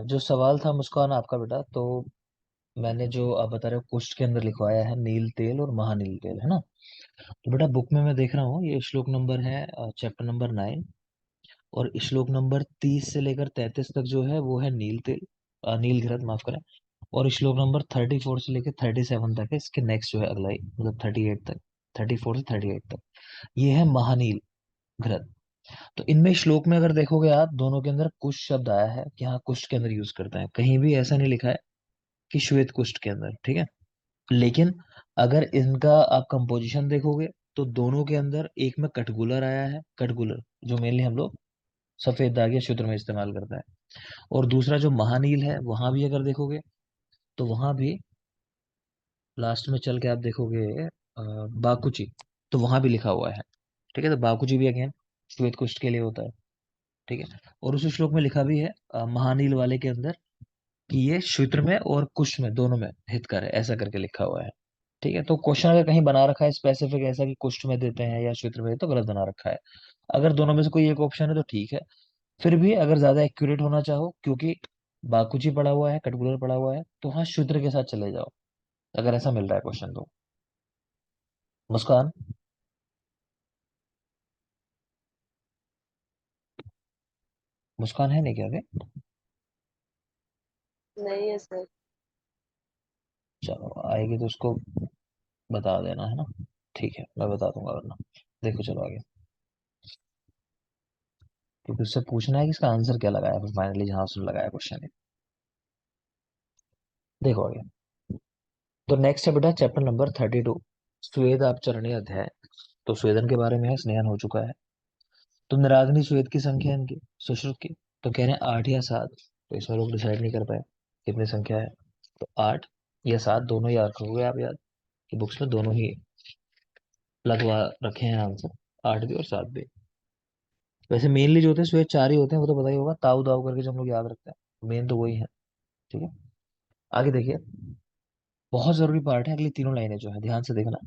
जो सवाल था मुस्कान आपका बेटा, तो मैंने जो आप बता रहे हो कुष्ठ के अंदर लिखवाया है नील तेल और महानील तेल, है ना। तो बेटा बुक में मैं देख रहा हूँ ये श्लोक नंबर है चैप्टर नंबर 9, और श्लोक नंबर 30 से लेकर 33 तक जो है वो है नील तेल, नील घृत, माफ करें। और श्लोक नंबर 34 से लेकर 37 तक है, इसके नेक्स्ट जो है अगला ही, मतलब 38 तक, 34 से 38 तक ये है महानील घृत। तो इनमें श्लोक में अगर देखोगे आप, दोनों के अंदर कुष्ठ शब्द आया है कि हाँ कुष्ठ के अंदर यूज करते हैं, कहीं भी ऐसा नहीं लिखा है कि श्वेत कुष्ठ के अंदर, ठीक है। लेकिन अगर इनका आप कंपोजिशन देखोगे तो दोनों के अंदर एक में कटगुलर आया है, कटगुलर जो मेनली हम लोग सफेद दाग या शुद्र में इस्तेमाल करते हैं। और दूसरा जो महानील है वहां भी अगर देखोगे तो वहां भी लास्ट में चल के आप देखोगे बाकुची, तो वहां भी लिखा हुआ है, ठीक है। तो बाकुची भी अगेन श्वेत कुष्ठ के लिए होता है, ठीक है। और उस श्लोक में लिखा भी है महानील वाले के अंदर कि ये शुद्र में और कुश में दोनों में हितकर है, ऐसा करके लिखा हुआ है, ठीक है। तो क्वेश्चन अगर कहीं बना रखा है स्पेसिफिक ऐसा कि कुष्ठ में देते हैं या शुद्र में, तो गलत बना रखा है। अगर दोनों में से कोई एक ऑप्शन है तो ठीक है। फिर भी अगर ज्यादा एक्यूरेट होना चाहो, क्योंकि बाकुची पड़ा हुआ है, कटगुलर पड़ा हुआ है, तो हाँ शुद्र के साथ चले जाओ, अगर ऐसा मिल रहा है क्वेश्चन तो। मुस्कान, मुस्कान है नहीं क्या आगे? नहीं है सर। चलो आएगी तो उसको बता देना, है ना। ठीक है, मैं बता दूंगा वरना। देखो चलो आगे, क्योंकि उससे पूछना है कि इसका आंसर क्या लगाया फिर फाइनली जहां उसने लगाया क्वेश्चन। देखो आगे, तो नेक्स्ट है बेटा चैप्टर नंबर 32, स्वेद आपचरणीय अध्याय। तो स्वेदन के बारे में है, स्नेहन हो चुका है। तो निराग्नि स्वेद की संख्या है इनकी, सुश्रुत की, तो कह रहे हैं 8 या 7। तो इसमें लोग डिसाइड नहीं कर पाए कितनी संख्या है। तो 8 या 7 दोनों ही रखोगे आप याद, कि बुक्स में दोनों ही लगवा रखे हैं आंसर, 8 भी और 7 भी। वैसे मेनली जो होते हैं स्वेद 4 ही होते हैं, वो तो पता ही होगा, ताऊ दाऊ करके जो हम लोग याद रखते हैं, मेन तो वही है, ठीक है। आगे देखिए, बहुत जरूरी पार्ट है, अगली तीनों लाइनें जो है ध्यान से देखना,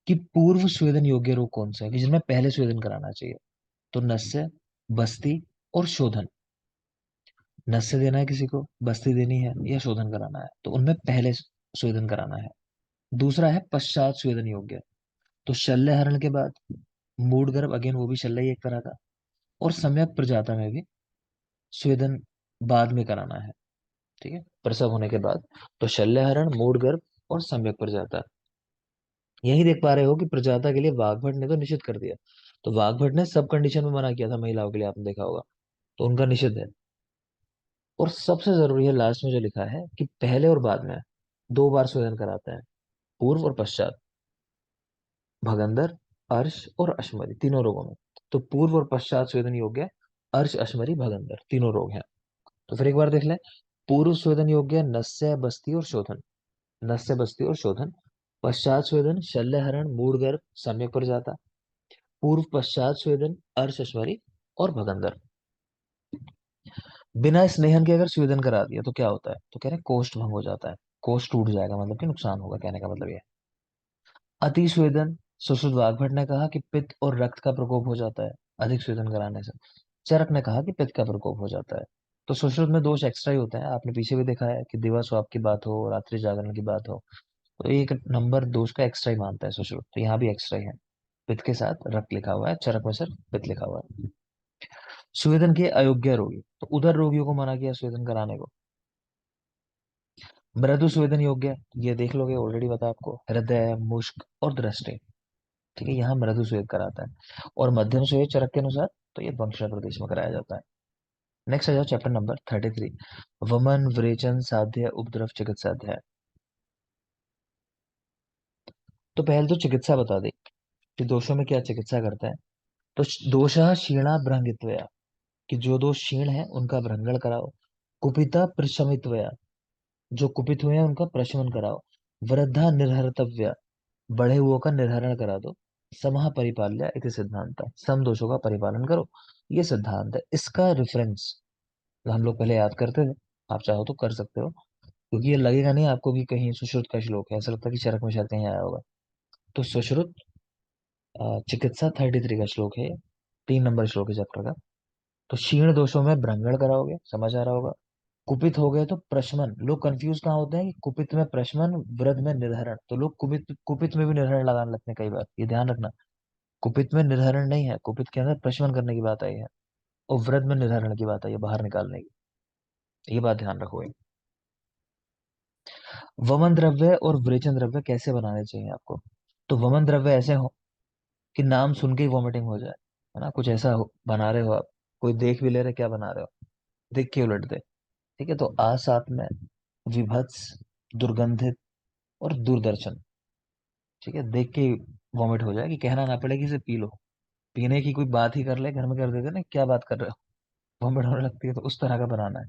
कि पूर्व स्वेदन योग्य रोग कौन सा है, कि जिनमें पहले स्वेदन कराना चाहिए। तो नस्य, बस्ती और शोधन। नस्य देना है किसी को, बस्ती देनी है या शोधन कराना है, तो उनमें पहले स्वेदन कराना है। दूसरा है पश्चात स्वेदन योग्य, तो शल्य हरण के बाद, मूड गर्भ, अगेन वो भी शल्य ही एक तरह का, और सम्यक प्रजाता में भी स्वेदन बाद में कराना है, ठीक है, प्रसव होने के बाद। तो शल्य हरण, मूड गर्भ और सम्यक प्रजाता, यही देख पा रहे हो कि प्रजाता के लिए वाग्भट ने तो निषिद्ध कर दिया। तो वाग्भट ने सब कंडीशन में मना किया था महिलाओं के लिए, आपने देखा होगा, तो उनका निषिद्ध है। और सबसे जरूरी है लास्ट में जो लिखा है कि पहले और बाद में 2 बार स्वेदन कराता है, पूर्व और पश्चात, भगंदर, अर्श और अश्मरी, तीनों रोगों में। तो पूर्व और पश्चात स्वेदन योग्य है, अर्श, अश्मरी, भगंदर तीनों रोग हैं। तो फिर एक बार देख लें, पूर्व स्वेदन योग्य है नस्य, बस्ती और शोधन, नस्य, बस्ती और शोधन। पश्चात स्वेदन शल्य हरण, मूढ़, सम्यक प्रजाता। पूर्व पश्चात स्वेदन अर्श, अश्वरी और भगंदर। बिना स्नेहन के अगर स्वेदन करा दिया तो क्या होता है, तो कह रहे हैं कोष्ठ भंग हो जाता है, कोष्ठ टूट जाएगा, मतलब कि नुकसान होगा, कहने का मतलब ये है। अति स्वेदन, सुश्रुत वाग्भट ने कहा कि पित्त और रक्त का प्रकोप हो जाता है अधिक स्वेदन कराने से। चरक ने कहा कि पित्त का प्रकोप हो जाता है। तो सुश्रुत में दोष एक्स्ट्रा ही होते हैं, आपने पीछे भी देखा है कि दिवा स्वाप की बात हो, रात्रि जागरण की बात हो, तो एक नंबर दोष का एक्स्ट्रा ही मानता है सुश्रुत, तो यहाँ भी एक्स्ट्रा ही है। पित्त के साथ रक्त लिखा हुआ है, चरक में सिर्फ पित्त लिखा हुआ है। स्वेदन के अयोग्य रोगी, तो उधर रोगियों को मना किया स्वेदन कराने को। मृदु स्वेदन योग्य, ये देख लोगे, ऑलरेडी बता आपको, हृदय, मुष्क और दृष्टि, ठीक है, यहाँ मृदु स्वेद कराता है। और मध्यम स्वेद चरक के अनुसार तो ये दक्षिण प्रदेश में कराया जाता है। नेक्स्ट आ जाओ चैप्टर नंबर 33, वमन विरेचन साध्य उपद्रव चिकित्सा अध्याय। तो पहले तो चिकित्सा बता दी कि दोषों में क्या चिकित्सा करता है। तो दोषः क्षीणा भ्रंगित्वया, कि जो दोष क्षीण है उनका भ्रंगण कराओ। कुपिता प्रशमित्वया, जो कुपित हुए हैं उनका प्रशमन कराओ। वृद्धा निर्हर्तव्या, बढ़े हुओं का निर्हरण करा दो। समः परिपाल्य इति सिद्धांत, सम दोषों का परिपालन करो, ये सिद्धांत है। इसका रेफरेंस हम लोग पहले याद करते थे, आप चाहो तो कर सकते हो, क्योंकि ये लगेगा नहीं आपको कि कहीं सुश्रुत का श्लोक है, ऐसा लगता है कि चरक में शायद कहीं आया होगा। तो सुश्रुत चिकित्सा 33 का श्लोक है, 3 नंबर श्लोक है चैप्टर का। तो क्षीण दोषों में भ्रंगण कराओगे, समझ आ रहा होगा। कुपित हो गए तो प्रशमन। लोग कंफ्यूज कहाँ होते हैं कि कुपित में प्रशमन, वृद्ध में निर्हरण, तो लोग कुपित कुपित में भी निर्हरण लगाने लगते हैं कई बार, ये ध्यान रखना। कुपित में निर्हरण नहीं है, कुपित के अंदर प्रशमन करने की बात आई है, और वृद्ध में निर्हरण की बात आई है, बाहर निकालने की। ये बात ध्यान रखो। वमन द्रव्य और विरेचन द्रव्य कैसे बनाने चाहिए आपको? तो वमन द्रव्य ऐसे हो कि नाम सुन के ही वॉमिटिंग हो जाए, है ना, कुछ ऐसा हो बना रहे हो आप, कोई देख भी ले रहे क्या बना रहे हो, देख के उलट दे। ठीक है, तो आ साथ में विभत्स, दुर्गंधित और दूरदर्शन। ठीक है, देख के वॉमिट हो जाए, कि कहना ना पड़े कि इसे पी लो। पीने की कोई बात ही कर ले घर में, कर देते ना क्या बात कर रहे हो, वॉमिट होने लगती है, तो उस तरह का बनाना है।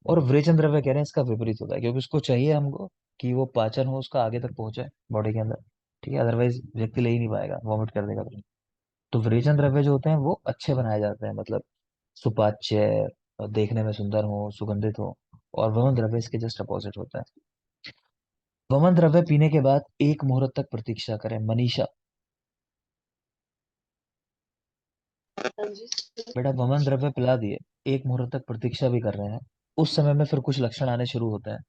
और विरेचन द्रव्य कह रहे हैं इसका विपरीत होता है, क्योंकि उसको चाहिए हमको कि वो पाचन हो उसका आगे तक पहुंचे बॉडी के अंदर। ठीक है, अदरवाइज व्यक्ति ले ही नहीं पाएगा, वॉमिट कर देगा तुरंत। तो विरेचन द्रव्य जो होते हैं वो अच्छे बनाए जाते हैं, मतलब सुपाच्य, देखने में सुंदर हो, सुगंधित हो। और वमन द्रव्य इसके जस्ट अपोजिट होता है। वमन द्रव्य पीने के बाद 1 मुहूर्त तक प्रतीक्षा करें। मनीषा, हाँ जी। बेटा वमन द्रव्य पिला दिए, 1 मुहूर्त तक प्रतीक्षा भी कर रहे हैं, उस समय में फिर कुछ लक्षण आने शुरू होते हैं,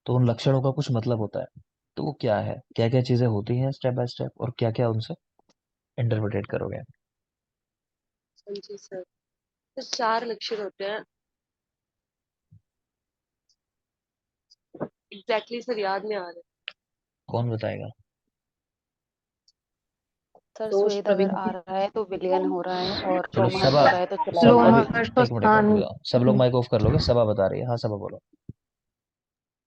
तो उन लक्षणों का कुछ मतलब होता है। तो वो क्या है, क्या क्या चीजें होती हैं स्टेप बाय स्टेप, और क्या क्या उनसे इंटरप्रिटेट करोगे? हाँ जी सर। तो 4 लक्षण होते हैं। एग्जैक्टली सर याद नहीं आ रहे। कौन बताएगा? सर दोष स्वेद अगर आ प्रवृत्ति। रहा है तो विलयन हो रहा है, और चलो रोमहर्ष सबा, हो रहा है तो सब चलायमान अभी, हो रहा लोमहर्ष एक मिनट एक मिनट रुक स्थान। जाओ, सब लोग माइक ऑफ कर लोगे, सबा बता रही है, हाँ सबा बोलो। है।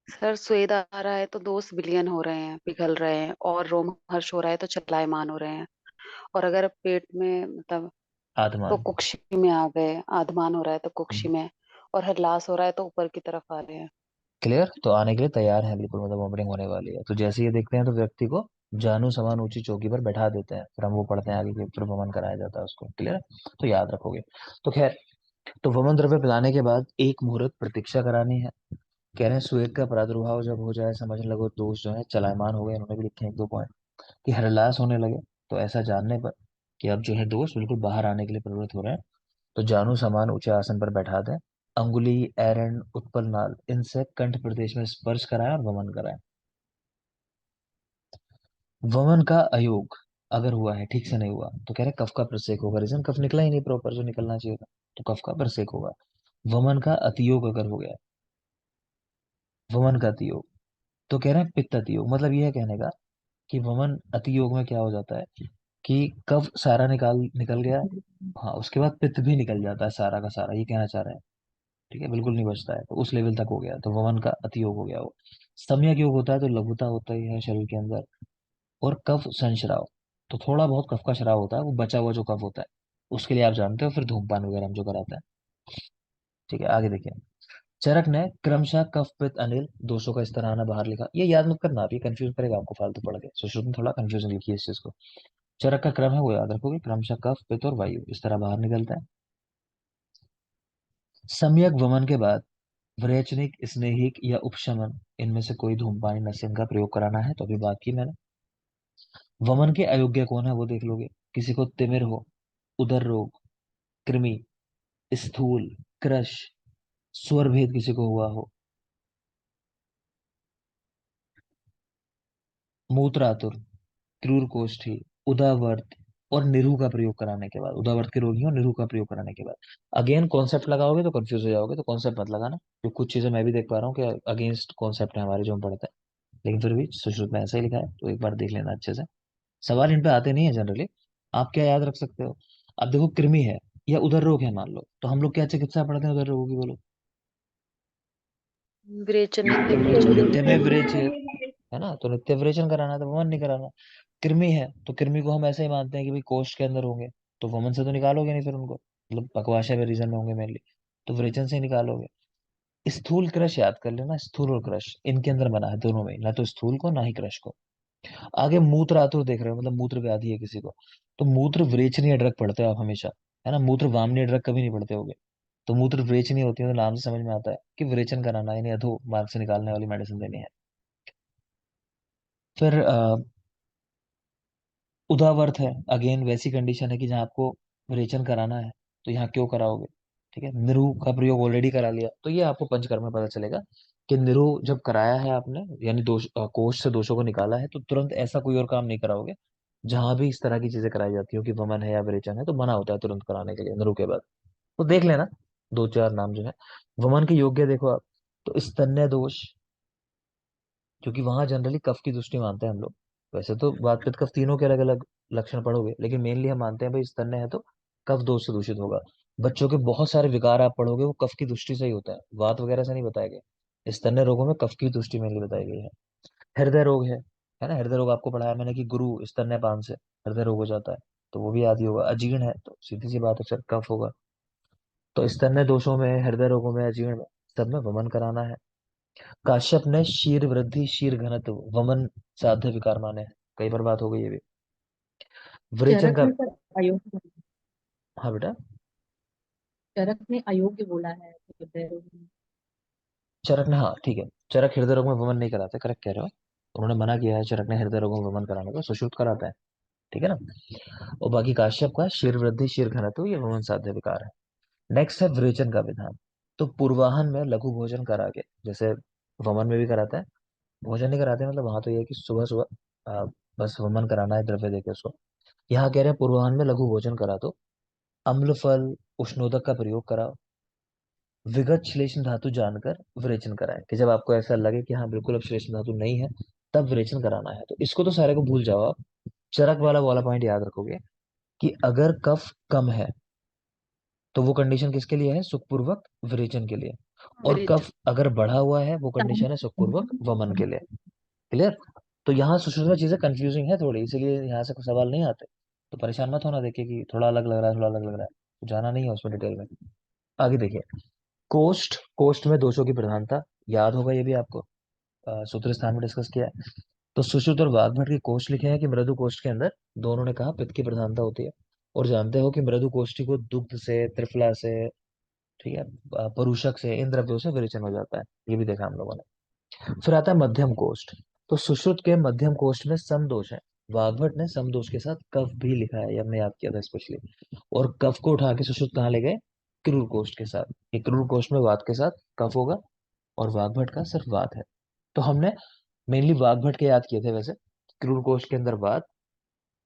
सर स्वेद आ रहा है तो दोष विलयन हो रहे हैं, पिघल रहे हैं, और रोमहर्ष हो रहा है तो चलायमान हो रहे हैं। और अगर पेट में मतलब तो आत्मान। कुक्षी में आ गए, आधमान हो रहा है तो कुक्षी हम्म, में, और हल्लास हो रहा है तो ऊपर की तरफ आ रहे हैं। क्लियर, तो आने के लिए तैयार है बिल्कुल, मतलब वॉमिटिंग होने वाली है, तो जैसे ये देखते हैं तो व्यक्ति को जानू समान ऊंची चौकी पर बैठा देते हैं, फिर हम वो पढ़ते हैं आगे कि फिर वमन कराया जाता है उसको। क्लियर, तो याद रखोगे। तो खैर, तो वमन द्रव्य पिलाने के बाद 1 मुहूर्त प्रतीक्षा करानी है। कह रहे हैं स्वेद का प्रादुर्भाव जब हो जाए, समझ लगो दोष जो है चलायमान हो गए, इन्होंने भी लिखे हैं 1 2 पॉइंट, कि हृदयास होने लगे, तो ऐसा जानने पर कि अब जो है दोष बिल्कुल बाहर आने के लिए प्रवृत्त हो रहे हैं, तो जानू समान ऊंचे आसन पर बैठा दें। अंगुली, एरंड, उत्पल नाल, इनसे कंठ प्रदेश में स्पर्श कराएं और वमन कराएं। वमन का अयोग अगर हुआ है, ठीक से नहीं हुआ, तो कह रहे कफ का प्रसेक होगा, रीजन कफ निकला ही नहीं प्रॉपर जो निकलना चाहिए था, तो कफ का प्रसेक होगा। वमन का अतियोग अगर हो गया, वमन का अतियोग, तो कह रहे हैं पित्त अतियोग, मतलब यह है कहने का कि वमन अतियोग में क्या हो जाता है कि कफ सारा निकाल निकल गया, हाँ उसके बाद पित्त भी निकल जाता है सारा का सारा, ये कहना चाह रहे हैं। ठीक है, बिल्कुल नहीं बचता है, तो उस लेवल तक हो गया, तो वमन का अति योग हो गया वो। सम्यक योग होता है तो लघुता होता ही है शरीर के अंदर, और कफ संश्राव, तो थोड़ा बहुत कफ का श्राव होता है, वो बचा हुआ जो कफ होता है, उसके लिए आप जानते हो फिर धूमपान वगैरह हम जो कराते हैं। ठीक है, आगे देखिए। चरक ने क्रमशः कफ पित्त अनिल दोषों का इस तरह आना बाहर लिखा, ये याद मत करना आप, ये कंफ्यूज करेगा आपको फालतू पढ़ के, सुश्रुत में थोड़ा कंफ्यूजन लिखी है इस चीज को। चरक का क्रम है वो याद रखोगे, क्रमशः कफ पित्त और वायु इस तरह बाहर निकलता है। सम्यक वमन के बाद विरेचनिक, स्नेहिक या उपशमन, इनमें से कोई धूमपान नशे का प्रयोग कराना है, तो अभी बात की मैंने। वमन के अयोग्य कौन है वो देख लोगे। किसी को तिमिर हो, उदर रोग, कृमि, स्थूल, क्रश, स्वर भेद किसी को हुआ हो, मूत्रातुर, क्रूर कोष्ठी, उदावर्त और निरहु का प्रयोग कराने के बाद, उदावर्त के रोगियों निरहु का प्रयोग कराने के बाद, अगेन कॉन्सेप्ट लगाओगे तो कंफ्यूज हो जाओगे, तो कॉन्सेप्ट मत लगाना, तो कुछ चीजें मैं भी देख पा रहा हूँ कि अगेंस्ट कॉन्सेप्ट है हमारे जो हम पढ़ते हैं, लेकिन फिर भी सुश्रुत में ऐसा ही लिखा है, तो एक बार देख लेना अच्छे से। सवाल इन पे आते नहीं है जनरली, आप क्या याद रख सकते हो? अब देखो कृमि है या उदर रोग है मान लो, तो हम लोग क्या चिकित्सा पढ़ते हैं उदर रोगों की, बोलो? विरेचन, नित्य विरेचन। नित्य में विरेचित, है ना, तो नित्य विरेचन कराना है, तो वमन नहीं कराना। कृमि है तो कृमि को हम ऐसे ही मानते हैं कि भाई कोष्ठ के अंदर होंगे, तो वमन से तो निकालोगे नहीं फिर उनको, मतलब पकवाशय में रीजन में होंगे मेनली, तो विरेचन से ही निकालोगे। स्थूल क्रश याद कर लेना, स्थूल और क्रश इनके अंदर बना है दोनों में, ना तो स्थूल को ना ही क्रश को। आगे मूत्र आतुर देख रहे हो, मतलब मूत्र व्याधि है किसी को, तो मूत्र विरेचनीय ड्रग पढ़ते हो आप हमेशा, है ना, मूत्र वामनीय ड्रग कभी नहीं पढ़ते होगे। तो मूत्र विरेचनीय होती है, तो नाम से समझ में आता है कि विरेचन कराना, यानी अधो मार्ग से निकालने वाली मेडिसिन देनी है। फिर उदावर्त है, अगेन वैसी कंडीशन है कि जहाँ आपको विरेचन कराना है, तो यहाँ क्यों कराओगे? ठीक है, निरु का प्रयोग ऑलरेडी करा लिया, तो ये आपको पंचकर्म में पता चलेगा कि निरु जब कराया है आपने, यानी कोष से दोषों को निकाला है, तो तुरंत ऐसा कोई और काम नहीं कराओगे। जहां भी इस तरह की चीजें कराई जाती हो कि वमन है या विरेचन है, तो मना होता है तुरंत कराने के लिए निरु के बाद। तो देख लेना, दो चार नाम जो है वमन के योग्य देखो आप। तो स्तन्य दोष, क्योंकि वहां जनरली कफ की दृष्टि मानते हैं हम लोग। वैसे तो वात पित्त कफ तीनों के अलग अलग लक्षण पढ़ोगे, लेकिन मेनली हम मानते हैं भाई स्तन्य है तो कफ दोष से दूषित होगा। बच्चों के बहुत सारे विकार आप पढ़ोगे वो कफ की दृष्टि से ही होता है, वात वगैरह से नहीं बताया गया। स्तन्य रोगों में कफ की दृष्टि मेनली बताई गई है। हृदय रोग है ना, हृदय रोग आपको पढ़ाया मैंने कि गुरु स्तन्यपान से हृदय रोग हो जाता है, तो वो भी आदि होगा। अजीर्ण है तो सीधी सी बात है सर कफ होगा। तो स्तन्य दोषों में, हृदय रोगों में, अजीर्ण में, सब में वमन कराना है। काश्यप ने शीर वृद्धि शीर घनत्व वमन साध्य विकार माने हैं। कई बार बात हो गई ये भी। विरेचन चरक का, ने सर अयोग्य, हाँ बेटा, चरक ने अयोग्य बोला है हृदय रोग में। चरक ने, हाँ ठीक है, चरक हृदय रोग में वमन नहीं कराते, करेक्ट कह रहे हो। उन्होंने मना किया है चरक ने हृदय रोग में वमन कराने को, सुश्रुत कराता है, ठीक है ना। और बाकी काश्यप का शीर वृद्धि शीर घनत्व ये वमन साध्य विकार है। नेक्स्ट है विरेचन का विधान। तो पूर्वाहन में लघु भोजन करा के, जैसे वमन में भी कराता है, भोजन नहीं कराते मतलब वहां तो ये है कि सुबह सुबह बस वमन कराना है द्रव्य देके उसको। यहाँ कह रहे हैं पूर्वाहन में लघु भोजन करा दो, अम्ल फल उष्णोदक का प्रयोग कराओ, विगत श्लेष्म धातु जानकर विरेचन कराएं, कि जब आपको ऐसा लगे कि हाँ बिल्कुल अब श्लेष्म धातु नहीं है, तब विरेचन कराना है। तो इसको तो सारे को भूल जाओ आप, चरक वाला वाला पॉइंट याद रखोगे कि अगर कफ कम है तो वो कंडीशन किसके लिए है, सुखपूर्वक विरेचन के लिए। और विरेचन। कफ अगर बढ़ा हुआ है वो कंडीशन है सुखपूर्वक वमन के लिए। क्लियर। तो यहाँ सुश्रुत में चीजें कंफ्यूजिंग है थोड़ी, इसीलिए यहाँ से कुछ सवाल नहीं आते। तो परेशान मत होना देखे कि थोड़ा अलग लग रहा है, थोड़ा अलग लग रहा है, तो जाना नहीं है उसमें डिटेल में। आगे देखिए, कोष्ठ, कोष्ठ में दोषों की प्रधानता, याद होगा ये भी आपको, सूत्र स्थान में डिस्कस किया है। तो सुश्रुत और वाग्भट के कोष्ठ लिखे हैं कि मृदु कोष्ठ के अंदर, दोनों ने कहा पित्त की प्रधानता होती है। और जानते हो कि मृदु कोष्ठी को दुग्ध से, त्रिफला से, ठीक है, परुषक से, इन द्रव्यों से विरेचन हो जाता है, ये भी देखा हम लोगों ने। फिर आता है मध्यम कोष्ठ। तो सुश्रुत के मध्यम कोष्ठ में सम दोष है। वाग्भट ने सम दोष के साथ कफ भी लिखा है, ये हमने याद किया था स्पेशली। और कफ को उठा के सुश्रुत कहाँ ले गए, क्रूर कोष्ठ के साथ। ये क्रूर कोष्ठ में वात के साथ कफ होगा, और वाग्भट का सिर्फ वात है। तो हमने मेनली वाग्भट के याद किए थे वैसे। क्रूर कोष्ठ के अंदर वात,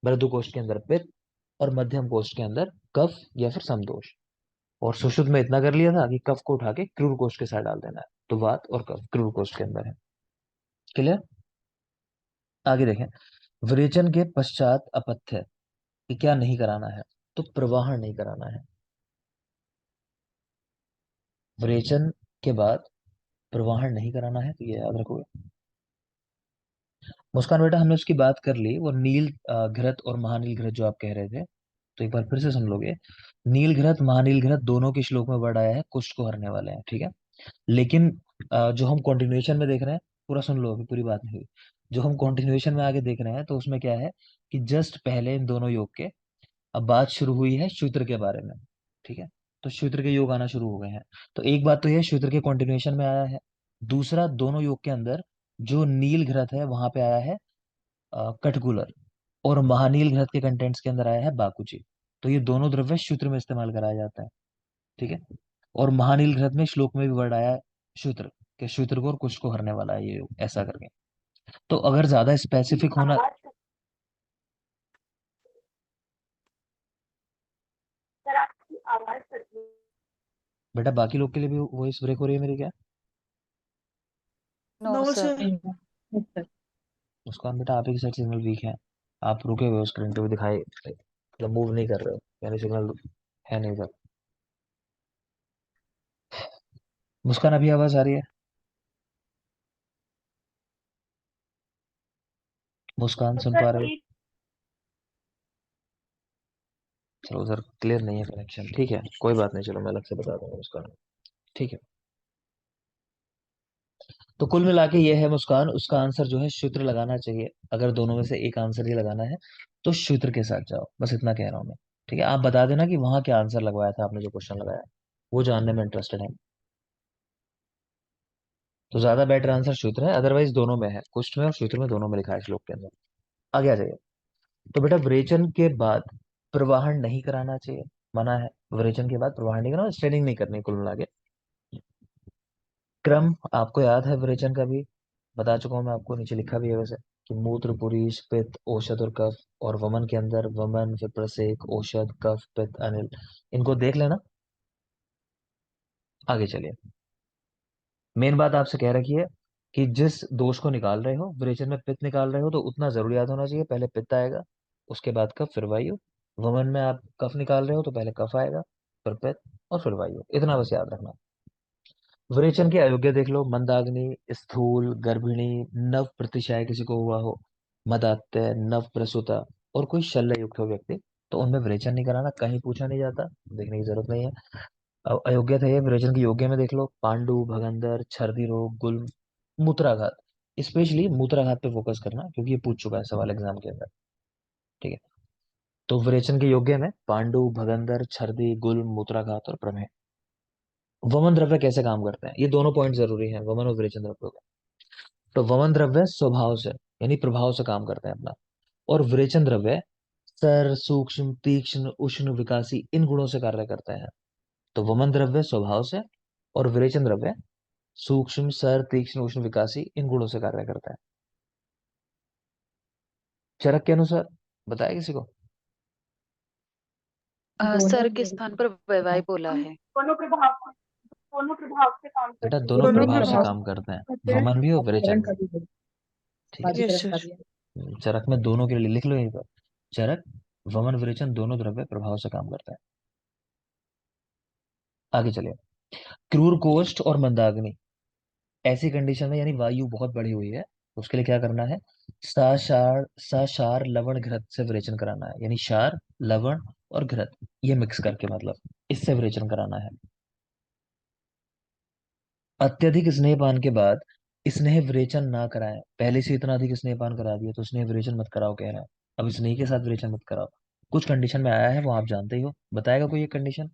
मृदु कोष्ठ के अंदर पित्त, और मध्यम कोष्ठ के अंदर कफ या फिर समदोष। और सुश्रुत में इतना कर लिया था कि कफ को उठा के क्रूर कोष्ठ के साथ डाल देना है, तो वात और कफ क्रूर कोष्ठ के अंदर है। क्लियर। आगे देखें, विरेचन के पश्चात अपथ्य, कि क्या नहीं कराना है, तो प्रवाहन नहीं कराना है। विरेचन के बाद प्रवाहन नहीं कराना है, तो ये याद रखोगे। मुस्कान बेटा, हमने उसकी बात कर ली, वो नील घृत और महानील घृत जो आप कह रहे थे, तो एक बार फिर से सुन लोगे। नील घृत महानील घृत दोनों के श्लोक में वर्ड आया है कुष्ठ को हरने वाले हैं, ठीक है। लेकिन जो हम कंटिन्यूएशन में देख रहे हैं, पूरा सुन लो, अभी पूरी बात नहीं हुई। जो हम कंटिन्यूएशन में आगे देख रहे हैं, तो उसमें क्या है कि जस्ट पहले इन दोनों योग के अब बात शुरू हुई है शूद्र के बारे में, ठीक है। तो शूद्र के योग आना शुरू हो गए हैं। तो एक बात तो यह शूद्र के कंटिन्यूएशन में आया है। दूसरा, दोनों योग के अंदर जो नील घृत है वहां पे आया है कटकुलर, और महानील घृत के कंटेंट्स के अंदर आया है बाकुची। तो ये दोनों द्रव्य शूद्र में इस्तेमाल कराया जाता है, ठीक है। और महानील घृत में श्लोक में भी वर्ड आया है शूद्र, के शूद्र को और कुश को हरने वाला है ये योग, ऐसा करके। तो अगर ज्यादा स्पेसिफिक होना, सर आपकी आवाज कट रही है। बेटा बाकी लोग के लिए भी वॉइस ब्रेक हो रही है मेरी क्या। No no sir. Sir. Yes sir. Muskan बेटा आप ही की साइड सिग्नल वीक है, आप रुके हुए हो स्क्रीन पे भी दिखाई, मतलब मूव नहीं कर रहे हो, यानी सिग्नल है नहीं सर। मुस्कान अभी आवाज आ रही है, मुस्कान सुन सर पा रहे हो। एक चलो उधर क्लियर नहीं है कनेक्शन, ठीक है कोई बात नहीं, चलो मैं अलग से बता दूंगा मुस्कान, ठीक है। तो कुल मिला के ये है मुस्कान, उसका आंसर जो है शूत्र लगाना चाहिए। अगर दोनों में से एक आंसर ही लगाना है तो शूत्र के साथ जाओ, बस इतना कह रहा हूँ मैं। ठीक है, आप बता देना कि वहां क्या आंसर लगवाया था आपने, जो क्वेश्चन लगाया, वो जानने में इंटरेस्टेड है। तो ज्यादा बेटर आंसर सूत्र है, अदरवाइज दोनों में है, कुष्ठ में और सूत्र में, दोनों में लिखा है श्लोक के अंदर। आगे आ जाइए। तो बेटा विरेचन के बाद प्रवाहन नहीं कराना चाहिए। मना है। विरेचन के बाद प्रवाह नहीं करना, स्ट्रेनिंग नहीं करनी कुल मिला के। क्रम आपको याद है विरेचन का भी, बता चुका हूं मैं आपको, नीचे लिखा भी है वैसे, कि मूत्र, पुरीष, पित्त, औषध और कफ। और वमन के अंदर वमन, फिर प्रसेक, औषध, कफ, पित्त, अनिल, इनको देख लेना। आगे चलिए। मेन बात आपसे कह रखी है कि जिस दोष को निकाल रहे हो, विरेचन में पित्त निकाल रहे हो, तो उतना जरूर याद होना चाहिए, पहले पित्त आएगा, उसके बाद कफ, फिर वायु। वमन में आप कफ निकाल रहे हो तो पहले कफ आएगा, फिर पित्त, और फिर वायु। इतना बस याद रखना। विरेचन के अयोग्य देख लो, मंदाग्नि, स्थूल, गर्भिणी, नव प्रतिशय किसी को हुआ हो, मदात्य, नव प्रसूता, और कोई शल्य युक्त हो व्यक्ति, तो उनमें विरेचन नहीं कराना, कहीं पूछा नहीं जाता, देखने की जरूरत नहीं है। अयोग्य थे ये, विरेचन के योग्य में देख लो, पांडु, भगंदर, छर्दी रोग, गुल्म, मूत्राघात। स्पेशली मूत्राघात पे फोकस करना, क्योंकि ये पूछ चुका है सवाल एग्जाम के अंदर। ठीक है, तो विरेचन के योग्य में पांडु, भगंदर, छर्दी, गुल्म, मूत्राघात और प्रमेह। वमन द्रव्य कैसे काम करते हैं, ये दोनों पॉइंट जरूरी हैं, वमन और विरेचन द्रव्य का। तो वमन द्रव्य स्वभाव से, यानी प्रभाव से काम करते हैं अपना, और विरेचन द्रव्य सर, सूक्ष्म, तीक्ष्ण, उष्ण, विकासी, इन गुणों से कार्य करते हैं। तो वमन द्रव्य स्वभाव से, और विरेचन द्रव्य सूक्ष्म, सर, तीक्ष्ण, उष्ण, विकासी, इन गुणों से कार्य करता है। चरक के अनुसार बताया किसी को? दोनों सर के मेरे स्थान पर वैवाही बोला है। दोनों प्रभाव से काम बेटा करते दोनों दोनों प्रभाव से प्रभाव काम करते हैं, हैं। वमन भी और बाजीकरण विरेचन का भी। भी है, ठीक है, यस बाजीकरण का सर। भी है। चरक में दोनों के लिए लिख लो यहीं पर। चरक, वमन, विरेचन दोनों द्रव्य प्रभाव से काम करते हैं। आगे चलिए। क्रूर कोष्ठ और मंदाग्नि, ऐसी कंडीशन में, यानी वायु बहुत बढ़ी हुई है, तो उसके लिए क्या करना है? साक्षार लवण घृत से विरेचन कराना है, यानी क्षार, लवण और घृत, ये मिक्स करके, मतलब इससे विरेचन कराना है। अत्यधिक स्नेहपान के बाद स्नेह विरेचन ना कराएं, पहले से इतना अधिक स्नेहपान करा दिया तो स्नेह विरेचन मत कराओ कह रहा है, अब स्नेह के साथ विरेचन मत कराओ। कुछ कंडीशन में आया है, वो आप जानते ही हो, बताएगा कोई एक कंडीशन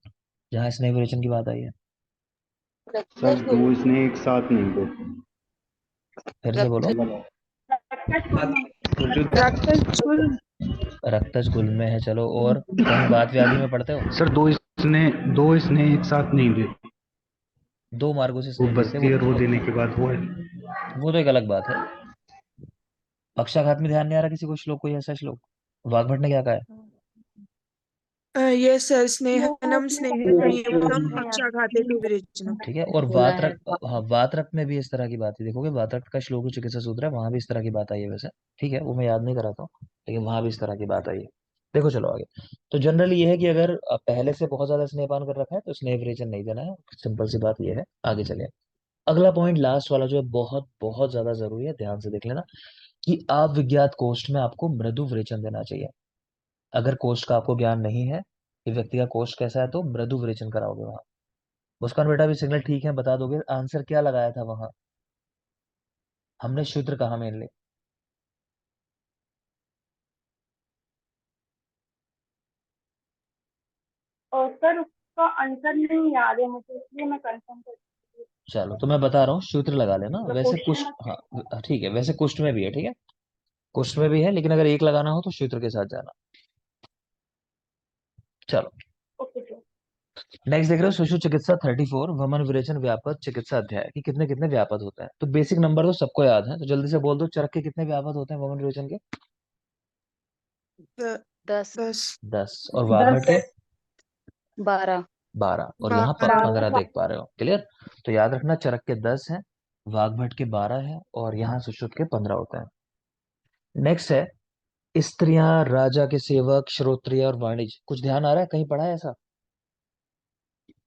जहां स्नेह विरेचन की बात आई है? सर दो इसने एक साथ नहीं दो। फिर से बोलो। रक्त तो जो रक्तस्कुल। रक्तज गुल में है, चलो, और कहीं वात व्याधि में पढ़ते हो? सर दो इसने एक साथ नहीं दे। दो मार्गों से वो स्नेह देते हैं, बचती है रो देने के बाद वो है। वो तो एक अलग बात है। पक्षाघात में ध्यान नहीं आ रहा किसी को श्लोक, कोई ऐसा श्लोक? वाग्भट ने क्या कहा है? यस सर, स्नेहनम स्नेह संयुक्तम पक्षाघाते तु विरेचनम। ठीक है, और बोला है। वात्रक, हाँ वात्रक में भी इस तरह की बात है, देखोगे वात्रक का श्लोक ही चिकित्सा सूत्र है, वहां भी इस तरह की बात आई है वैसे। ठीक है, वो मैं याद नहीं कराता हूँ, लेकिन वहां भी इस तरह की बात आई है। देखो चलो आगे। तो जनरली ये है कि अगर पहले से बहुत ज्यादा स्नेहपान कर रखा है तो स्नेह विरेचन नहीं देना है, सिंपल सी बात ये है। आगे चलिए। अगला पॉइंट लास्ट वाला जो है, बहुत बहुत ज्यादा जरूरी है, ध्यान से देख लेना, कि अविज्ञात कोष्ठ में आपको मृदु विरेचन देना चाहिए। अगर कोष्ठ का आपको ज्ञान नहीं है कि व्यक्ति का कोष्ठ कैसा है, तो मृदु विरेचन कराओगे वहां। मुस्कान बेटा भी सिग्नल ठीक है, बता दोगे आंसर क्या लगाया था वहां? हमने शूद्र कहा मेनली। और सर उसका आंसर नहीं याद है मुझे, इसलिए मैं कंफर्म कर। चलो तो मैं बता रहा हूँ, सूत्र लगा लेना, वैसे क्वेश्चन कुछ, हाँ ठीक है, वैसे कुष्ठ में भी है, ठीक है, कुष्ठ में भी है, लेकिन अगर एक लगाना हो तो सूत्र के साथ जाना। चलो, ओके सर। नेक्स्ट देख रहे हो, शिशु चिकित्सा 34, वमन विरेचन व्यापक चिकित्सा अध्याय, कि कितने कितने व्यापक होते हैं। तो बेसिक नंबर तो सबको याद है, तो जल्दी से बोल दो, चरक के कितने व्यापक होते हैं वमन विरेचन के? 10, 10। 10, और वाग्भट के? 12। 12, और यहाँ 12। 15 देख पा रहे हो, क्लियर? तो याद रखना, चरक के 10 है, वाग्भट के 12 है, और यहाँ सुश्रुत के 15 होते हैं। नेक्स्ट है स्त्रियां, राजा के सेवक, श्रोत्रिय और वाणिज्य। कुछ ध्यान आ रहा है, कहीं पढ़ा है ऐसा?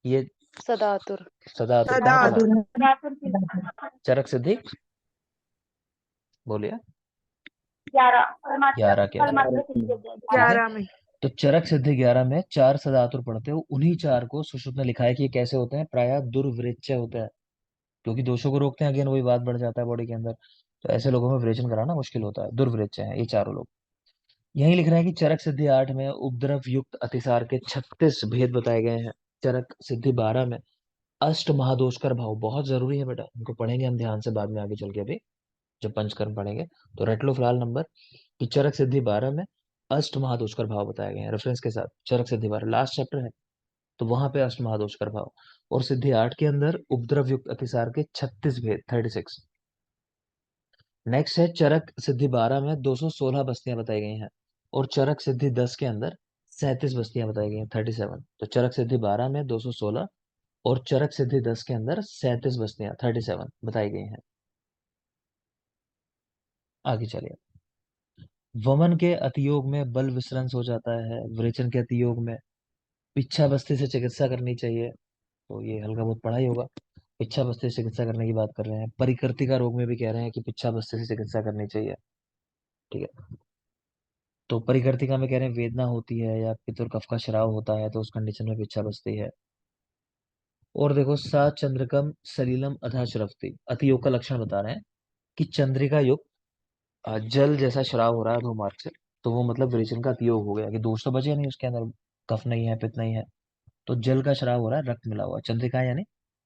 ये सदातुर। सदातुर कहाँ पढ़ा है? दादुर है। चरक सिद्धि, बोलिए। 11 11 के अंदर, ठीक है। 11 में। तो चरक सिद्धि 11 में 4 सदातुर पढ़ते हो, उन्हीं 4 को सुश्रुत ने लिखा है कि ये कैसे होते हैं, प्रायः दुर्वृच्य होता है, क्योंकि दोषों को रोकते हैं, अगेन वही बात बढ़ जाता है बॉडी के अंदर, तो ऐसे लोगों में विरेचन कराना मुश्किल होता है, दुर्वृच्य है ये चारों लोग। यही लिख रहे हैं कि चरक सिद्धि 8 में उपद्रव युक्त अतिसार के 36 भेद बताए गए हैं। चरक सिद्धि 12 में अष्ट महादोषकर भाव, बहुत जरूरी है बेटा, इनको पढ़ेंगे हम ध्यान से बाद में आगे चल के, अभी जब पंचकर्म पढ़ेंगे तो रट लो फिलहाल नंबर, कि चरक सिद्धि 12 में अष्ट महादोषकर भाव बताए गए हैं, रेफरेंस के साथ, चरक सिद्धि 12 लास्ट चैप्टर है। तो वहां पे अष्टमहादोष प्रभाव। और सिद्धि 8 के अंदर उपद्रव युक्त अतिसार के 36 भेद, 36। नेक्स्ट है चरक सिद्धि 12 में 216 बस्तियां बताई गई हैं, और चरक सिद्धि 10 के अंदर 37 बस्तियां बताई गई हैं, 37। तो चरक सिद्धि 12 में 216 और चरक सिद्धि 10 के अंदर 37 बस्तियां, 37 बताई गई हैं। आगे चलिए। वमन के अतियोग में बल विश्रंस हो जाता है, विरेचन के अतियोग में पिच्छा बस्ती से चिकित्सा करनी चाहिए। तो ये हल्का बहुत पढ़ा ही होगा। पिच्छा बस्ती से चिकित्सा करने की बात कर रहे हैं। परिकृतिका रोग में भी कह रहे हैं कि पिच्छा बस्ती से चिकित्सा करनी चाहिए। ठीक है। तो परिकृतिका में कह रहे हैं वेदना होती है या पितृ कफ का श्राव होता है, तो उस कंडीशन में पिच्छा बस्ती है। और देखो, सा चंद्रकम सलीलम अधा श्रवती, अतियोग का लक्षण बता रहे हैं कि चंद्रिका युक्त जल जैसा श्राव हो रहा है दो मार्ग से, तो वो मतलब विरेचन का अतियोग हो गया, कि दोष तो बचे नहीं उसके अंदर, कफ नहीं है, पित्त नहीं है, तो जल का श्राव हो रहा है, रक्त मिला हुआ, चंद्रिका यानी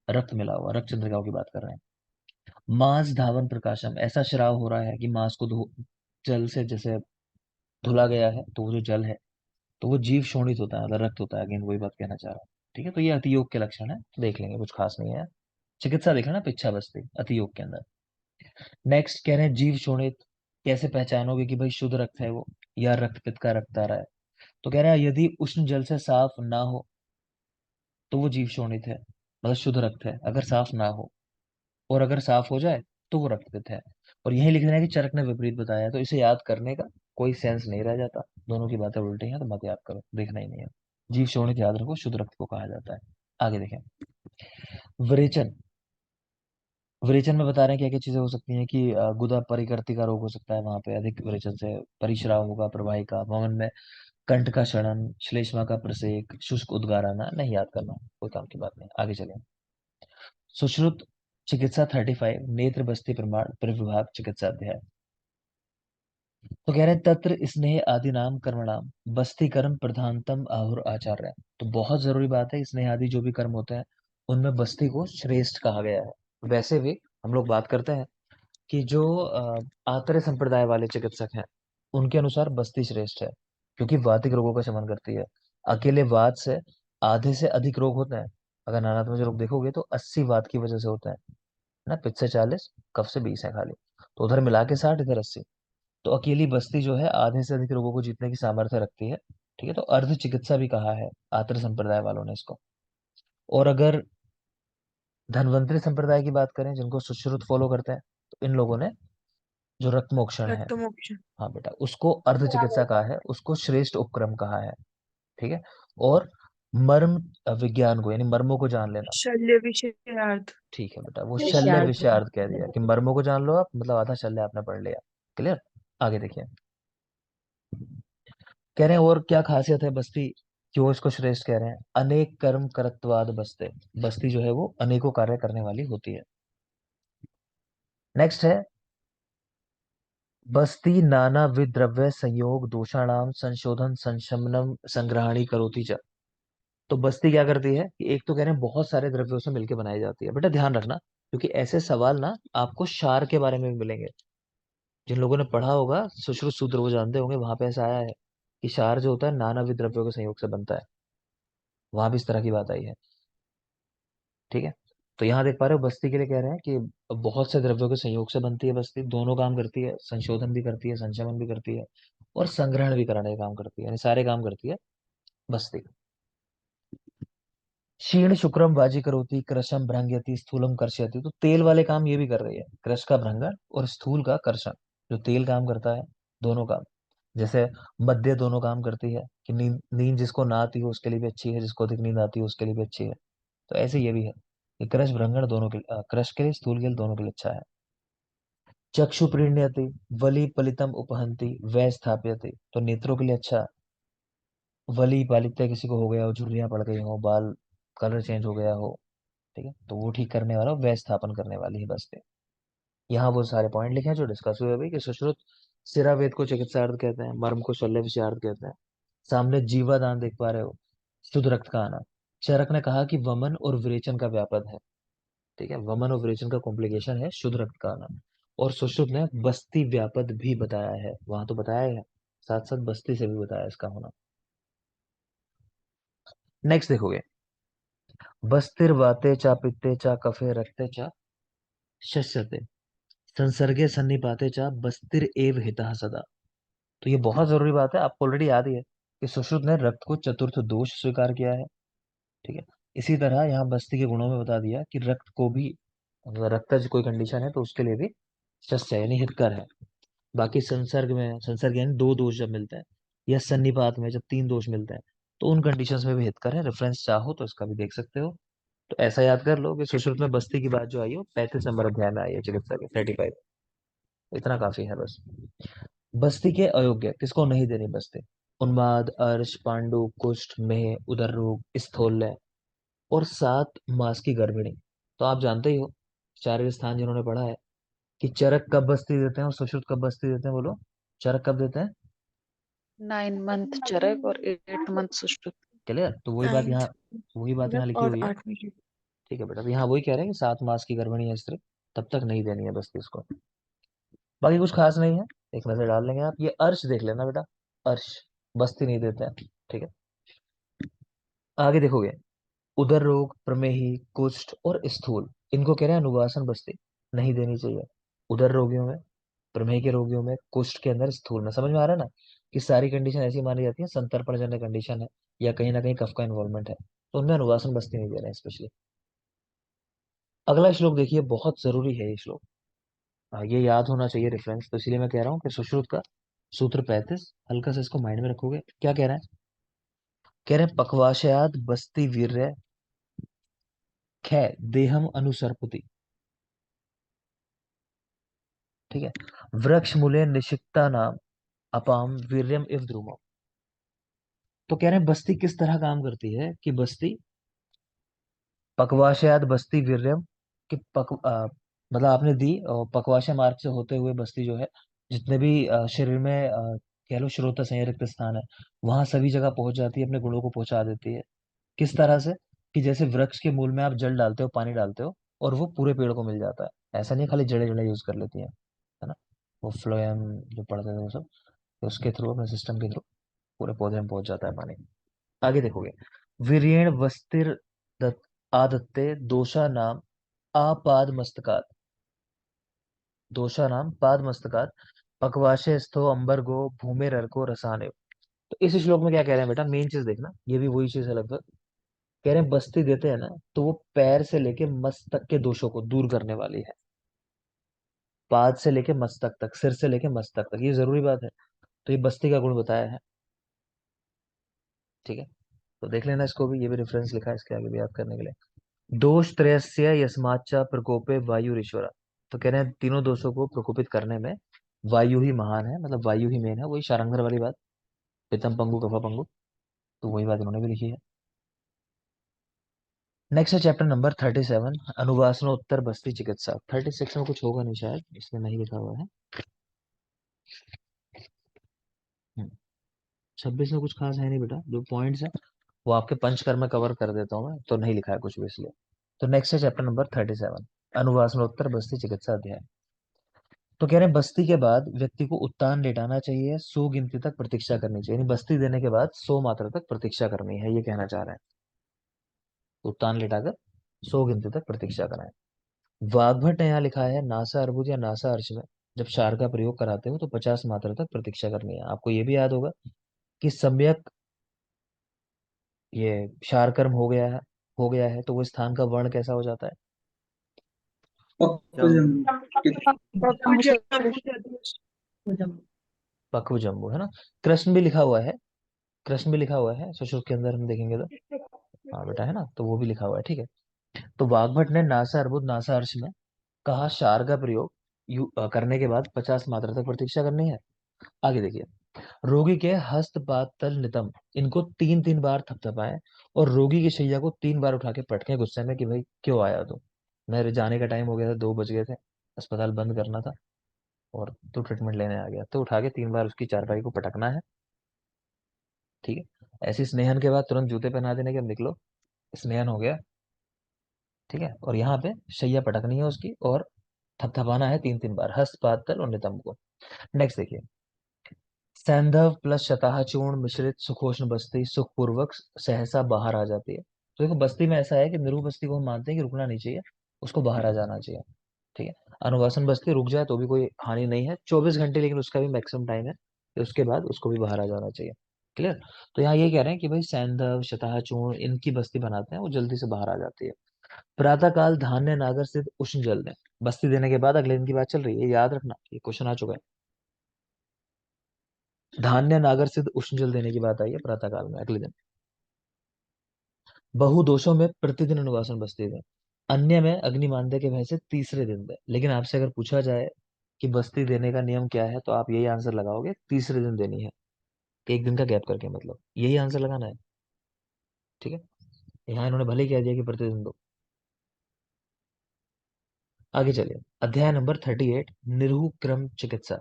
रक्त मिला हुआ, रक्त चंद्रिकाओं की बात कर रहे हैं। मांस धावन प्रकाशम, ऐसा श्राव हो रहा है कि मांस को जल से जैसे धुला गया है, तो वो जो जल है तो वो जीव शोणित होता है, मतलब रक्त होता है। अगेन वही बात कहना चाह रहा हूँ। ठीक है, तो ये अतियोग के लक्षण है, देख लेंगे, कुछ खास नहीं है। चिकित्सा देखना पिच्छा बस्ती अतियोग के अंदर। नेक्स्ट कह रहे हैं जीव शोणित, कैसे पहचानोगे कि भाई शुद्ध रक्त है वो या रक्त पित्त का रक्त आ रहा है? तो कह रहे हैं यदि उष्ण जल से साफ ना हो तो वो जीव शोणित है, मतलब शुद्ध रक्त है, अगर साफ ना हो। और अगर साफ हो जाए तो वो रक्तपित है। और यही लिख देना है कि चरक ने विपरीत बताया है, तो इसे याद करने का कोई सेंस नहीं रह जाता। दोनों की बातें उल्टी हैं, तो मत याद करो, देखना ही नहीं है। जीव शोणित याद रखो, शुद्ध रक्त को कहा जाता है। आगे देखें। विरेचन, विरेचन में बता रहे हैं क्या क्या चीजें हो सकती हैं कि गुदा परिकृति का रोग हो सकता है, वहां पे अधिक विरेचन से परिश्राव होगा, प्रवाहिका वमन में कंठ का क्षरण, श्लेष्मा का प्रसेक, शुष्क उद्गार आना, नहीं याद करना, कोई काम की बात नहीं। आगे चलें। सुश्रुत चिकित्सा 35, नेत्र बस्ती प्रमाण प्रविभाग चिकित्सा अध्याय। तो कह रहे हैं तत्र स्नेह आदि नाम कर्मणाम बस्ती कर्म प्रधानतम आहुर आचार्य। तो बहुत जरूरी बात है, स्नेह आदि जो भी कर्म होते हैं उनमें बस्ती को श्रेष्ठ कहा गया है। वैसे भी हम लोग बात करते हैं कि जो आर्य संप्रदाय वाले चिकित्सक हैं उनके अनुसार बस्ती श्रेष्ठ है, क्योंकि वातिक रोगों का शमन करती है। अकेले वात से आधे से अधिक रोग होते हैं। अगर नानात्मक रोग देखोगे तो 80 वात की वजह से होते हैं ना, पित्त से 40, कफ से 20 है खाली, तो उधर मिला के 60, इधर 80। तो अकेली बस्ती जो है आधे से अधिक रोगों को जीतने की सामर्थ्य रखती है। ठीक है, तो अर्ध चिकित्सा भी कहा है आर्य संप्रदाय वालों ने इसको। और अगर धन्वंतरी संप्रदाय की बात करें, जिनको सुश्रुत फॉलो करते हैं, तो इन लोगों ने जो रक्तमोक्षण है, रक्त मोक्ष। हाँ बेटा, उसको अर्ध चिकित्सा कहा है, उसको श्रेष्ठ उपक्रम कहा है। ठीक है। और मर्म विज्ञान को, यानी मर्मों को जान लेना। शल्य विषयार्थ। ठीक है बेटा, वो शल्य विषयार्थ। विषयार्थ कह दिया कि मर्मों को जान लो आप, मतलब आधा शल्य आपने पढ़ लिया। क्लियर। आगे देखिए। कह रहे हैं और क्या खासियत है बस्ती, क्यों इसको श्रेष्ठ कह रहे हैं? अनेक कर्म करत्वाद बस्ते, बस्ती जो है वो अनेकों कार्य करने वाली होती है। नेक्स्ट है बस्ती नाना विध द्रव्य संयोग दोषाणाम संशोधन संशमनम संग्रहणी करोति च। तो बस्ती क्या करती है कि एक तो कह रहे हैं बहुत सारे द्रव्यों से मिलकर बनाई जाती है। बेटा ध्यान रखना, क्योंकि ऐसे सवाल ना आपको क्षार के बारे में भी मिलेंगे। जिन लोगों ने पढ़ा होगा सुश्रुत सूत्र वो जानते होंगे, वहां पे ऐसा आया है कि क्षार जो होता है नानाविध द्रव्यों के संयोग से बनता है। वहां भी इस तरह की बात आई है। ठीक है। तो यहाँ देख पा रहे हो बस्ती के लिए कह रहे हैं कि बहुत से द्रव्यों के संयोग से बनती है बस्ती, दोनों काम करती है, संशोधन भी करती है, संशमन भी करती है, और संग्रहण भी कराने का काम करती है, यानी सारे काम करती है बस्ती। क्षीण शुक्रम वाजी करोति कृशम भ्रंगयति स्थूलम कर्षयति। तो तेल वाले काम ये भी कर रही है, कृश का भ्रंगण और स्थूल का कर्षण। जो तेल काम करता है, दोनों काम, जैसे मध्य दोनों काम करती है कि नींद, नींद जिसको ना आती हो उसके लिए भी अच्छी है, जिसको अधिक नींद आती है उसके लिए भी अच्छी है। तो ऐसे ये भी है कि क्रश भ्रंगण दोनों के क्रश के लिए, स्थूल के लिए, दोनों के लिए अच्छा है। चक्षु प्रीण्यति वली पलितम उपहंति वै स्थाप्यति। तो नेत्रों के लिए अच्छा। वली पालित्य किसी को हो गया हो, झुर्रियां पड़ गई हो, बाल कलर चेंज हो गया हो, ठीक है, तो वो ठीक करने वाला, वै स्थापन करने वाली है बस्ते। यहाँ वो सारे पॉइंट लिखे हैं जो डिस्कस हुए अभी, कि सुश्रुत सिरावेद को चिकित्सार्थ कहते हैं, मर्म को शल्य विषयार्थ कहते हैं। सामने जीवादान देख पा रहे हो, शुद्ध रक्त का आना। चरक ने कहा कि वमन और विरेचन का व्यापद है। ठीक है, वमन और विरेचन का कॉम्प्लिकेशन है शुद्ध रक्त का आना। और सुश्रुत ने बस्ती व्यापद भी बताया है, वहां तो बताया है, साथ साथ बस्ती से भी बताया इसका होना। नेक्स्ट देखोगे, बस्तिर वाते चा पित्ते चा कफे रक्ते चा शस्यते संसर्गे सन्निपाते चा बस्तिर एव हितः सदा। तो ये बहुत जरूरी बात है, आपको ऑलरेडी याद ही है कि सुश्रुत ने रक्त को चतुर्थ दोष स्वीकार किया है। ठीक है, इसी तरह यहाँ बस्ती के गुणों में बता दिया कि रक्त को भी, अगर रक्तज कोई कंडीशन है तो उसके लिए भी शस्य यानी हितकर है। बाकी संसर्ग में, संसर्ग यानी दो दोष जब मिलते हैं, या सन्निपात में जब तीन दोष मिलते हैं, तो उन कंडीशंस में भी हितकर है। रेफरेंस चाहो तो इसका भी देख सकते हो। तो ऐसा याद कर लो कि सुश्रुत में बस्ती की बात जो आई हो 35 नंबर अध्याय में आई है, चिकित्सा के 35। इतना काफी है बस। बस्ती के अयोग्य, किसको नहीं देनी बस्ती? उन्माद, अर्श, पांडु, कुष्ठ, मेह, उदर रोग, स्थौल्य और 7 मास की गर्भिणी। तो आप जानते ही हो, शारीरिक स्थान जिन्होंने पढ़ा है, कि चरक कब बस्ती देते हैं और सुश्रुत कब बस्ती देते हैं, बोलो। चरक कब देते हैं? 9 मंथ चरक और 8 मंथ सुश्रुत। क्लियर? तो वही बात यहाँ, वही बात यहाँ लिखी हुई है। ठीक है बेटा, तो यहाँ वही कह रहे हैं कि 7 मास की गर्भिणी है स्त्री, तब तक नहीं देनी है बस्ती उसको। बाकी कुछ खास नहीं है, एक नजर डाल लेंगे आप। ये अर्श देख लेना बेटा, अर्श बस्ती नहीं देते हैं। ठीक है, आगे देखोगे, उदर रोग, प्रमेही, कुष्ठ और स्थूल, इनको कह रहे हैं अनुवासन बस्ती नहीं देनी चाहिए। उदर रोगियों में, प्रमेह के रोगियों में, कुष्ठ के अंदर, स्थूल में। समझ में आ रहा है ना कि सारी कंडीशन ऐसी मानी जाती है, संतर्पण जन्य कंडीशन है या कहीं ना कहीं कफ का इन्वॉल्वमेंट है, तो उनमें अनुवासन बस्ती नहीं दे रहे हैं स्पेशली। अगला श्लोक देखिए, बहुत जरूरी है ये श्लोक। ये याद होना चाहिए रेफरेंस, तो इसलिए मैं कह रहा हूँ कि सुश्रुत का सूत्र 35, हल्का से इसको माइंड में रखोगे। क्या कह रहे हैं? कह रहे हैं पक्वाशयाद बस्ती वीर्य खे देहम अनुसर्पति। ठीक है, वृक्ष मूले निषिक्ता नाम अपाम वीर्यम इव ध्रुवम। तो कह रहे हैं बस्ती किस तरह काम करती है, कि बस्ती पक्वाशयाद बस्ती वीर्यम, कि मतलब आपने दी, और पक्वाशय मार्ग से होते हुए बस्ती जो है, जितने भी शरीर में कह लो स्रोतस है, रिक्त स्थान है, वहां सभी जगह पहुंच जाती है, अपने गुणों को पहुंचा देती है। किस तरह से? कि जैसे वृक्ष के मूल में आप जल डालते हो, पानी डालते हो, और वो पूरे पेड़ को मिल जाता है। ऐसा नहीं खाली जड़े जड़े यूज कर लेती है, है ना? वो फ्लोएम जो पढ़ते थे वो सब, तो उसके थ्रू, अपने सिस्टम के थ्रू पूरे पौधे में पहुंच जाता है पानी। आगे देखोगे, वीरेण वस्तिर आदत्ते दोषा नाम आपाद मस्तकात, दोषा नाम पाद मस्तकात पकवाशे स्थो अंबर गो भूमे ररको रसाने। तो इस श्लोक में क्या कह रहे हैं बेटा, मेन चीज देखना, ये भी वही चीज है लगभग। कह रहे हैं बस्ती देते हैं ना, तो वो पैर से लेके मस्तक के दोषों को दूर करने वाली है। पाद से लेके मस्तक तक, सिर से लेके मस्तक तक, ये जरूरी बात है। तो ये बस्ती का गुण बताया है। ठीक है, तो देख लेना इसको भी, ये भी रेफरेंस लिखा है इसके आगे भी याद करने के लिए। दोष त्रयस्य यस्माच्चा प्रकोपे वायु ईश्वरा। तो कह रहे हैं तीनों दोषों को प्रकोपित करने में वायु ही महान है, मतलब वायु ही मेन है। वही शारंगर वाली बात, पितम पंगु कफा पंगु, तो वही बात इन्होंने भी लिखी है। नेक्स्ट है चैप्टर नंबर 37, अनुवासनोत्तर बस्ती चिकित्सा। 36 में कुछ होगा नहीं शायद, इसमें नहीं लिखा हुआ है। 26 में कुछ खास है नहीं बेटा, जो पॉइंट्स है वो आपके पंच कर में कवर कर देता हूँ मैं, तो नहीं लिखा है कुछ भी इसलिए। तो नेक्स्ट है चैप्टर नंबर 37, अनुवासनोत्तर बस्ती चिकित्सा अध्याय। तो कह रहे हैं बस्ती के बाद व्यक्ति को उत्तान लेटाना चाहिए, 100 गिनती तक प्रतीक्षा करनी चाहिए, यानी बस्ती देने के बाद 100 मात्रा तक प्रतीक्षा करनी है, ये कहना चाह रहे हैं। उत्तान लेटाकर 100 गिनती तक प्रतीक्षा कराएं। वाग्भट ने यहाँ लिखा है नासा अर्बुद या नासा अर्श में जब क्षार का प्रयोग कराते हो तो 50 मात्रा तक प्रतीक्षा करनी है। आपको ये भी याद होगा कि सम्यक ये क्षार कर्म हो गया है तो वो स्थान का वर्ण कैसा हो जाता है? पक्व जम्बू, है ना? कृष्ण भी लिखा हुआ है, कृष्ण भी लिखा हुआ है सुश्रुत के अंदर, हम देखेंगे तो। हाँ बेटा, है ना, तो वो भी लिखा हुआ है। ठीक है, तो वाग्भट ने नासा अर्बुद नासा अर्श में कहा क्षार का प्रयोग करने के बाद 50 मात्रा तक प्रतीक्षा करनी है। आगे देखिए, रोगी के हस्त पाद तल नितंब, इनको 3 3 बार थपथपाएं, और रोगी की शैया को 3 बार उठा के पटके गुस्से में कि भाई क्यों आया तू, मेरे जाने का टाइम हो गया था, 2 बज गए थे, अस्पताल बंद करना था, और तू ट्रीटमेंट लेने आ गया। तो उठा के 3 बार उसकी चारपाई को पटकना है। ठीक है, ऐसी स्नेहन के बाद तुरंत जूते पहना देने के, अब निकलो, स्नेहन हो गया। ठीक है, और यहाँ पे शैया पटकनी है उसकी, और थपथपाना है 3 3 बार, हस्त पाद तल और नितंब को। नेक्स्ट देखिए, सैंधव प्लस शताह चूर्ण मिश्रित सुखोष्ण बस्ती सुखपूर्वक सहसा बाहर आ जाती है। तो देखो बस्ती में ऐसा है कि निरू बस्ती को हम मानते हैं कि रुकना नहीं चाहिए, उसको बाहर आ जाना चाहिए। ठीक है, अनुवासन बस्ती रुक जाए तो भी कोई हानि नहीं है, 24 घंटे, लेकिन उसका भी मैक्सिमम टाइम है कि उसके बाद उसको भी बाहर आ जाना चाहिए। क्लियर। तो यहाँ ये कह रहे हैं कि भाई सैंधव शताचूर्ण इनकी बस्ती बनाते हैं, वो जल्दी से बाहर आ जाती है। प्रातः काल धान्य नागर स्थित उष्ण जल दें, बस्ती देने के बाद अगले दिन की बात चल रही है, याद रखना ये क्वेश्चन आ चुका है। धान्य नागर स्थित उष्ण जल देने की बात आई है प्रातः काल में, अगले दिन। बहु दोषों में प्रतिदिन अनुवासन बस्ती दें, अन्य में अग्नि मानदेय के भय से तीसरे दिन दें। लेकिन आपसे अगर पूछा जाए कि बस्ती देने का नियम क्या है, तो आप यही आंसर लगाओगे, तीसरे दिन देनी है, एक दिन का गैप करके, मतलब यही आंसर लगाना है। ठीक है, यहाँ इन्होंने भले ही कह दिया कि प्रतिदिन दो। आगे चलिए, अध्याय नंबर 38, निरूह क्रम चिकित्सा।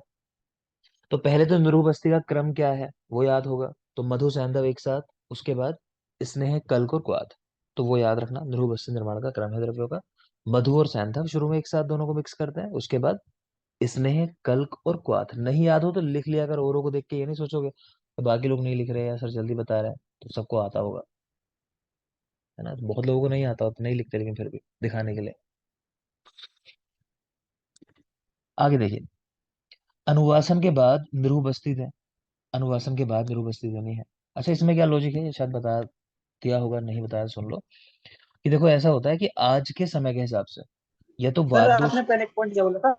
तो पहले तो निरूह बस्ती का क्रम क्या है वो याद होगा, तो मधु सैंधव एक साथ, उसके बाद स्नेह कल्क और क्वाथ। तो वो याद रखना, निरूह बस्ती निर्माण का क्रम है द्रव्यों का, मधु और सैंधव शुरू में एक साथ दोनों को मिक्स करते हैं, उसके बाद स्नेह कल्क और क्वाथ। नहीं याद हो तो लिख लिया कर, औरों को देख के ये नहीं सोचोगे कि बाकी लोग नहीं लिख रहे हैं, सर जल्दी बता रहे हैं, तो सबको आता होगा, है ना। तो बहुत लोगों को नहीं आता होता, नहीं लिखते, लेकिन फिर भी दिखाने के लिए। आगे देखिए, अनुवासन के बाद निरूह बस्ती दें, अनुवासन के बाद निरूह बस्ती देनी है। अच्छा, इसमें क्या लॉजिक है, ये शायद बता दिया होगा, नहीं बताया तो सुन लो। कि देखो ऐसा होता है कि आज के समय के हिसाब से या तो सर वाद दोष। आपने पहले एक पॉइंट क्या बोला था?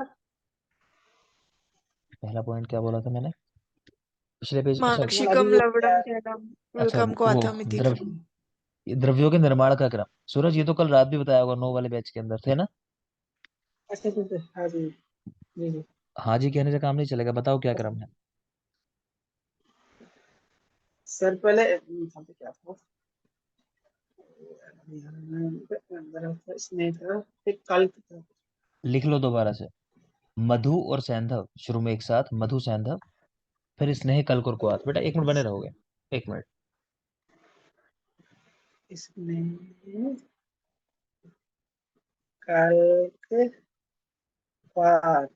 पहला पॉइंट क्या बोला था मैंने, पिछले पेज, अच्छा। बोला कि माक्षिकम ये क्या लवणम है? कीलम अच्छा विलकम को वो आथामिति द्रव क्रम। द्रव्यों के निर्माण का क्रम, सूरज ये तो कल रात भी बताया होगा, 9 वाले बैच के अंदर थे ना। अच्छा अच्छा अच्छा, हाँ जी जी जी। हाँ जी कहने से काम नहीं चलेगा, बताओ क्या क्रम है। सर पहले क्या था? स्नेह था, एक कल था। लिख लो दोबारा से, मधु और सैंधव शुरू में एक साथ, मधु सैंधव, फिर स्नेह कल्क और कुआथ। बेटा 1 मिनट बने रहोगे, 1 मिनट। स्नेह कल के बाद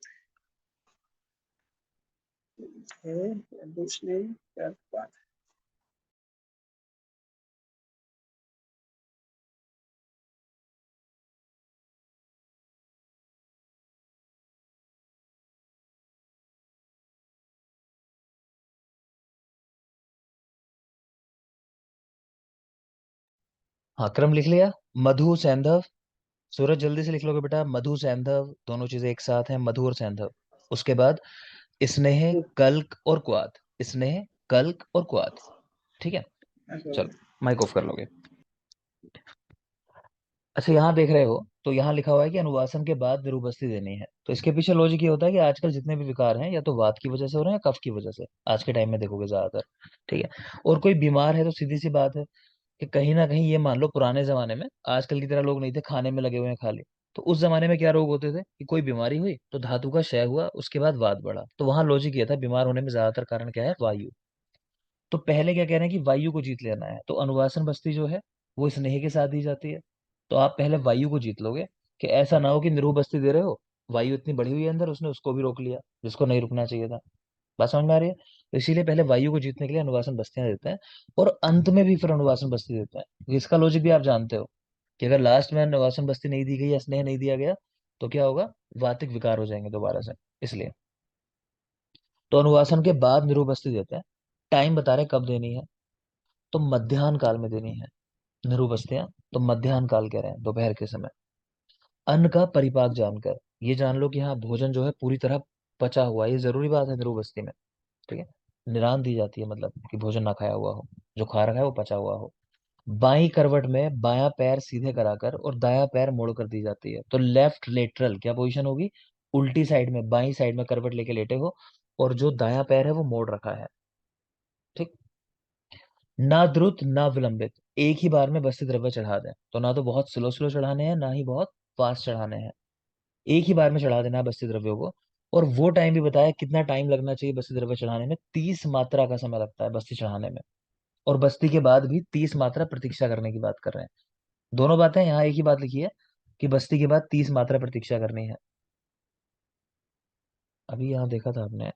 है, दूसरे के बाद। हाँ क्रम लिख लिया, मधु सैंधव, सूरज जल्दी से लिख लोगे बेटा, मधु सैंधव दोनों चीजें एक साथ हैं, मधु और सैंधव। उसके बाद स्नेह कल्क और क्वाथ, स्नेह कल्क और क्वाथ। ठीक है, चलो माइक ऑफ कर लोगे। अच्छा यहाँ देख रहे हो, तो यहाँ लिखा हुआ है कि अनुवासन के बाद निरूबस्ती देनी है। तो इसके पीछे लॉजिक ये होता है कि आजकल जितने भी विकार हैं, या तो वात की वजह से हो रहे हैं या कफ की वजह से, आज के टाइम में देखोगे ज्यादातर। ठीक है, और कोई बीमार है तो सीधी सी बात है कि कहीं ना कहीं ये मान लो, पुराने जमाने में आजकल की तरह लोग नहीं थे, खाने में लगे हुए हैं खाली। तो उस जमाने में क्या रोग होते थे कि कोई बीमारी हुई तो धातु का क्षय हुआ, उसके बाद वात बढ़ा। तो वहां लॉजिक ये था, बीमार होने में ज्यादातर कारण क्या है, वायु। तो पहले क्या कह रहे हैं कि वायु को जीत लेना है, तो अनुवासन बस्ती जो है वो स्नेह के साथ दी जाती है। तो आप पहले वायु को जीत लोगे, कि ऐसा ना हो कि निरूह बस्ती दे रहे हो, वायु इतनी बढ़ी हुई है अंदर, उसने उसको भी रोक लिया जिसको नहीं रुकना चाहिए था। बात समझ में आ रही है। तो इसीलिए पहले वायु को जीतने के लिए अनुवासन बस्तियां देते हैं, और अंत में भी फिर अनुवासन बस्ती देते हैं, क्योंकि इसका लॉजिक भी आप जानते हो कि अगर लास्ट में अनुवासन बस्ती नहीं दी गई या स्नेह नहीं दिया गया, तो क्या होगा, वातिक विकार हो जाएंगे दोबारा से, इसलिए। तो अनुवासन के बाद निरूह बस्ती देते हैं। टाइम बता रहे कब देनी है, तो मध्याह्न काल में देनी है निरूह बस्तियां। तो मध्याह्न काल कह रहे हैं, दोपहर के समय। अन्न का परिपाक जानकर, ये जान लो कि हाँ भोजन जो है पूरी तरह पचा हुआ है, ये जरूरी बात है निरूह बस्ती में। ठीक है, निरान दी जाती है, मतलब कि भोजन ना खाया हुआ हो, जो खा रखा है वो पचा हुआ हो। बाई करवट में बायां पैर सीधे कराकर और दायां पैर मोड़ कर दी जाती है। तो लेफ्ट लेटरल क्या पोजीशन होगी, उल्टी साइड में, बाई साइड में करवट लेके लेटे हो, और जो दायां पैर है वो मोड़ रखा है। ठीक, ना द्रुत ना विलंबित, एक ही बार में बस्ती द्रव्य चढ़ा दें। तो ना तो बहुत स्लो स्लो चढ़ाने हैं, ना ही बहुत फास्ट चढ़ाने हैं, एक ही बार में चढ़ा देना है बस्ती द्रव्यों को। और वो टाइम भी बताया कितना टाइम लगना चाहिए बस्ती द्रव्य चढ़ाने में, 30 मात्रा का समय लगता है बस्ती चढ़ाने में। और बस्ती के बाद भी 30 मात्रा प्रतीक्षा करने की बात कर रहे हैं। दोनों बातें यहाँ एक ही बात लिखी है, कि बस्ती के बाद 30 मात्रा प्रतीक्षा करनी है। अभी यहाँ देखा था आपने,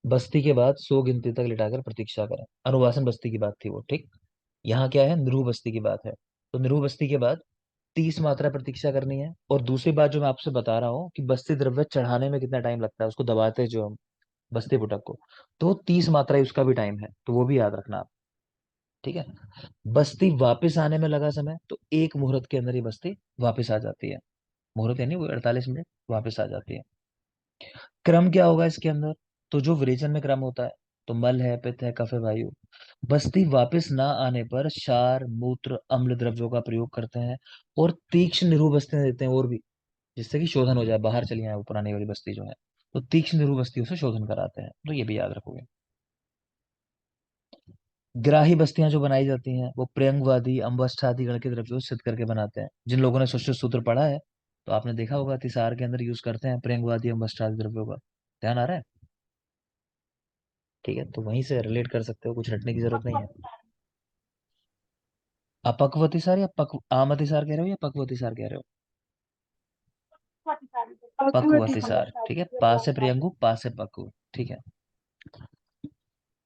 बस्ती के बाद 100 गिनती तक लिटाकर प्रतीक्षा करें, अनुवासन बस्ती की बात थी वो। ठीक, यहाँ क्या है, निरूह बस्ती की बात है। तो निरूह बस्ती के बाद 30 मात्रा प्रतीक्षा करनी है। और दूसरी बात जो मैं आपसे बता रहा हूँ कि बस्ती द्रव्य चढ़ाने में कितना टाइम लगता है, उसको दबाते हैं जो हम बस्ती पुटक को, तो 30 मात्रा ही उसका भी टाइम है, तो वो भी याद रखना आप। ठीक है। बस्ती वापस आने में लगा समय, तो एक मुहूर्त के अंदर ही बस्ती वापस आ जाती है। मुहूर्त यानी वो 48 मिनट वापस आ जाती है। क्रम क्या होगा इसके अंदर, तो जो विरेचन में क्रम होता है, तो मल है, पित्त है, कफ है, वायु। बस्ती वापस ना आने पर क्षार, मूत्र, अम्ल द्रव्यों का प्रयोग करते हैं और तीक्ष्ण निरूह बस्तियां देते हैं, और भी, जिससे कि शोधन हो जाए, बाहर चली आए वो पुरानी वाली बस्ती जो है। तो तीक्ष्ण निरूह बस्तियों से शोधन कराते हैं, तो ये भी याद रखोगे। ग्राही बस्तियां जो बनाई जाती हैं वो प्रयंगवादी, अम्बष्ठादि गण के द्रव्यों से सिद्ध करके बनाते हैं। जिन लोगों ने सुश्रुत सूत्र पढ़ा है, तो आपने देखा होगा तिसार के अंदर यूज करते हैं प्रयंगवादी, अम्बष्ठादि द्रव्यों का। ध्यान आ रहा है? ठीक है, तो वहीं से रिलेट कर सकते हो, कुछ रटने की जरूरत नहीं है। अपक्वतिसार या आमतिसार कह रहे हो या पक्वतिसार कह रहे हो? पक्वतिसार, ठीक है। पा से प्रियंगु, पा से पक्व, ठीक है।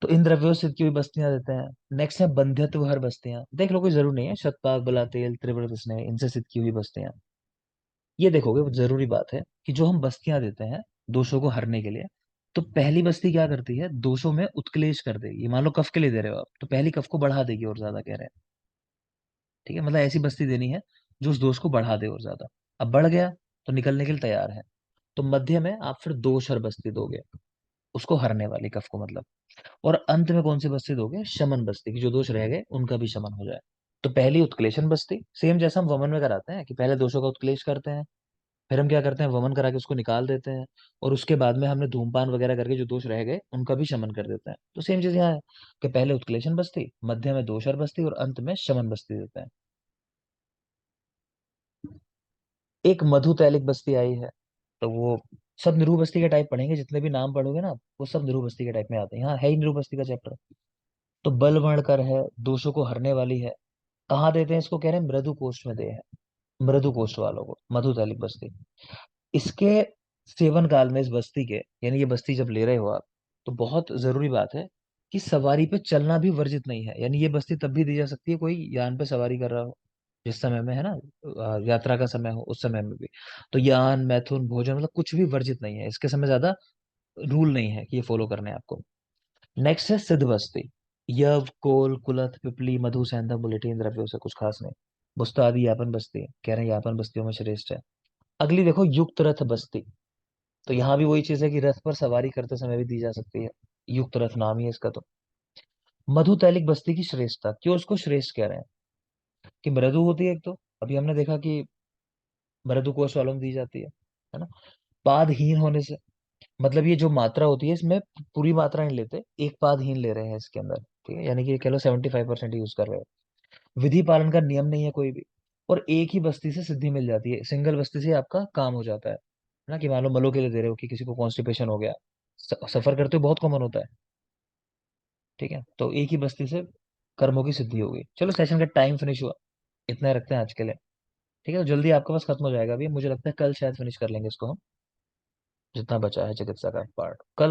तो इन द्रव्यों से की हुई बस्तियां देते हैं। नेक्स्ट है बंध्यत्व हर बस्तियां, देख लो कोई जरूर नहीं है, शतपाक, बलातेल, त्रिवृत स्नेह, इनसे सिद्ध की हुई बस्तियां। ये देखोगे, वो जरूरी बात है कि जो हम बस्तियां देते हैं दोषों को हरने के लिए, तो पहली बस्ती क्या करती है, दोषों में उत्क्लेश कर देगी। मान लो कफ के लिए दे रहे हो आप, तो पहली कफ को बढ़ा देगी और ज्यादा, कह रहे हैं। ठीक है, मतलब ऐसी बस्ती देनी है जो उस दोष को बढ़ा दे और ज्यादा। अब बढ़ गया तो निकलने के लिए तैयार है, तो मध्य में आप फिर दोषहर बस्ती दोगे, उसको हरने वाली कफ को मतलब। और अंत में कौन सी बस्ती दोगे, शमन बस्ती की, जो दोष रह गए उनका भी शमन हो जाए। तो पहली उत्क्लेशन बस्ती, सेम जैसा हम वमन में कराते हैं कि पहले दोषों का उत्क्लेश करते हैं, फिर हम क्या करते हैं, वमन करा के उसको निकाल देते हैं, और उसके बाद में हमने धूमपान वगैरह करके जो दोष रह गए उनका भी शमन कर देते हैं। तो सेम चीज यहाँ है कि पहले उत्क्लेशन बस्ती, मध्य में दोषहर बस्ती और अंत में शमन बस्ती देते हैं। एक मधु तैलिक बस्ती आई है, तो वो सब निरूह बस्ती के टाइप पढ़ेंगे, जितने भी नाम पढ़ोगे ना वो सब निरूह बस्ती के टाइप में आते हैं। यहाँ है ही निरूह बस्ती का चैप्टर। तो बल वर्णकर है, दोषों को हरने वाली है। कहाँ देते हैं इसको, कह रहे हैं मृदु कोष्ठ में दे है, मृदु कोष्ठ वालों को मधु तैलिक बस्ती। इसके सेवन काल में इस बस्ती के, यानी ये बस्ती जब ले रहे हो आप, तो बहुत जरूरी बात है कि सवारी पे चलना भी वर्जित नहीं है। यानी ये बस्ती तब भी दी जा सकती है कोई यान पे सवारी कर रहा हो, जिस समय में है ना, यात्रा का समय हो, उस समय में भी। तो यान, मैथुन, भोजन, मतलब कुछ भी वर्जित नहीं है इसके समय, ज्यादा रूल नहीं है कि ये फॉलो करने हैं आपको। नेक्स्ट है सिद्ध बस्ती। यव, कोल, कुलथ, पिपली, मधु, सैंधव, बुलेटिन द्रव्यों से कुछ खास नहीं। बुस्ता आदि यापन बस्ती, कह रहे हैं यापन बस्तियों में श्रेष्ठ है। अगली देखो, युक्त रथ बस्ती। तो यहाँ भी वही चीज है कि रथ पर सवारी करते समय भी दी जा सकती है, युक्त रथ नाम ही है इसका। तो मधु तैलिक बस्ती की श्रेष्ठता, क्यों उसको श्रेष्ठ कह रहे हैं, कि मृदु होती है एक तो, अभी हमने देखा कि मृदु कोश वालों में दी जाती है ना। पादहीन होने से, मतलब ये जो मात्रा होती है इसमें पूरी मात्रा नहीं लेते, एक पादहीन ले रहे हैं इसके अंदर। ठीक है, यानी कि कह लो 75% यूज कर रहे हो। विधि पालन का नियम नहीं है कोई भी, और एक ही बस्ती से सिद्धि मिल जाती है, सिंगल बस्ती से आपका काम हो जाता है ना। कि मान लो मलो के लिए दे रहे हो कि किसी को कॉन्स्टिपेशन हो गया, सफर करते हो बहुत कॉमन होता है। ठीक है, तो एक ही बस्ती से कर्मों की सिद्धि होगी। चलो, सेशन का टाइम फिनिश हुआ, इतना ही रखते हैं आज के लिए। ठीक है, तो जल्दी आपके पास खत्म हो जाएगा अभी, मुझे लगता है कल शायद फिनिश कर लेंगे इसको हम, जितना बचा है चिकित्सा का पार्ट कल।